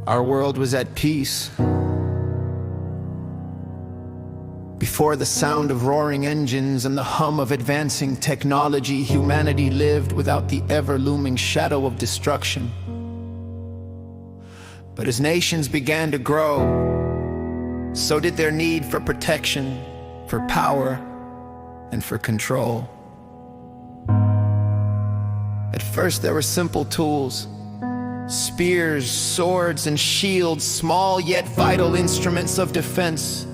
Our world was at peace. Before the sound of roaring engines and the hum of advancing technology, humanity lived without the ever-looming shadow of destruction. But as nations began to grow, so did their need for protection, for power, and for control. At first there were simple tools: spears, swords, and shields, small yet vital instruments of defense.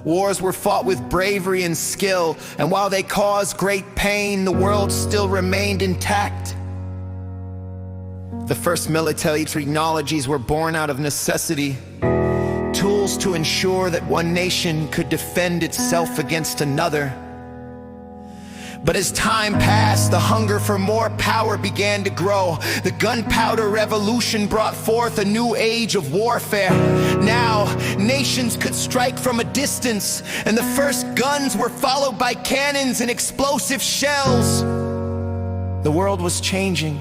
Wars were fought with bravery and skill, and while they caused great pain, the world still remained intact. The first military technologies were born out of necessity, tools to ensure that one nation could defend itself against another. But as time passed, the hunger for more power began to grow. The gunpowder revolution brought forth a new age of warfare. Now, nations could strike from a distance, and the first guns were followed by cannons and explosive shells. The world was changing,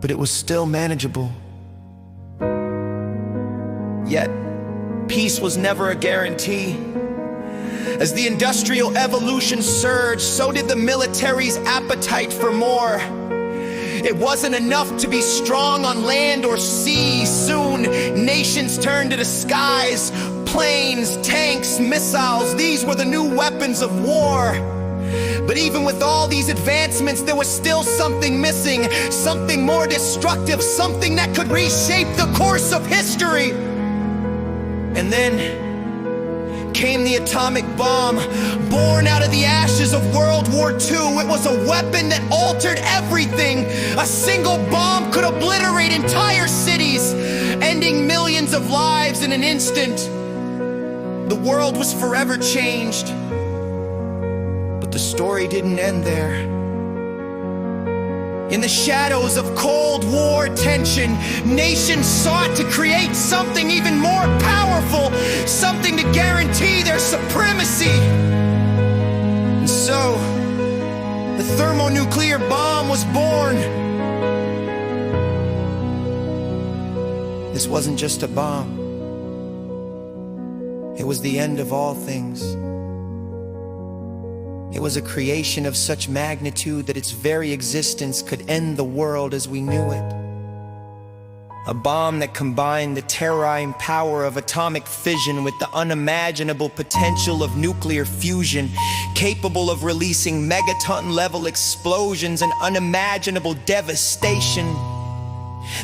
but it was still manageable. Yet, peace was never a guarantee. As the industrial evolution surged, so did the military's appetite for more. It wasn't enough to be strong on land or sea. Soon, nations turned to the skies. Planes, tanks, missiles, these were the new weapons of war. But even with all these advancements, there was still something missing, something more destructive, something that could reshape the course of history. And then came the atomic bomb, born out of the ashes of World War II. It was a weapon that altered everything. A single bomb could obliterate entire cities, ending millions of lives in an instant. The world was forever changed. But the story didn't end there. In the shadows of Cold War tension, nations sought to create something even more powerful, something to guarantee their supremacy. And so, the thermonuclear bomb was born. This wasn't just a bomb. It was the end of all things. It was a creation of such magnitude that its very existence could end the world as we knew it. A bomb that combined the terrorizing power of atomic fission with the unimaginable potential of nuclear fusion, capable of releasing megaton-level explosions and unimaginable devastation.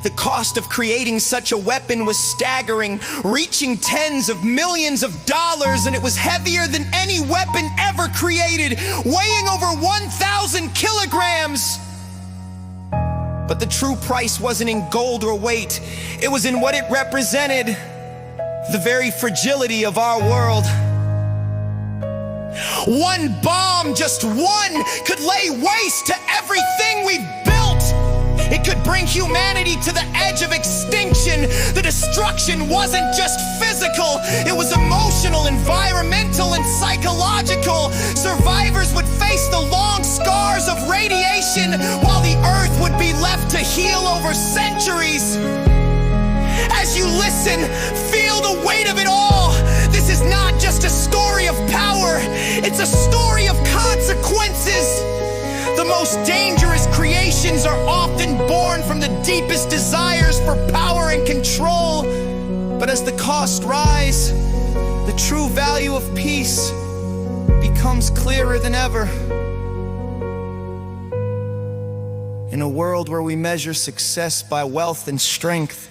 The cost of creating such a weapon was staggering, reaching tens of millions of dollars, and it was heavier than any weapon ever created, weighing over 1,000 kilograms. But the true price wasn't in gold or weight. It was in what it represented, the very fragility of our world. One bomb, just one, could lay waste to everything we've built. It could bring humanity to the edge of extinction. The destruction wasn't just physical, it was emotional, environmental, and psychological. Survivors would face the long scars of radiation, while the earth would be left to heal over centuries. As you listen, feel the weight of it all. This is not just a story of power, it's a story of consequences. The most dangerous creations are often born from the deepest desires for power and control. But as the costs rise, the true value of peace becomes clearer than ever. In a world where we measure success by wealth and strength,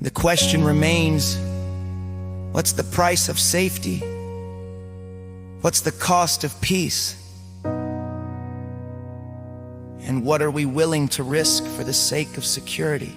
the question remains, what's the price of safety? What's the cost of peace? And what are we willing to risk for the sake of security?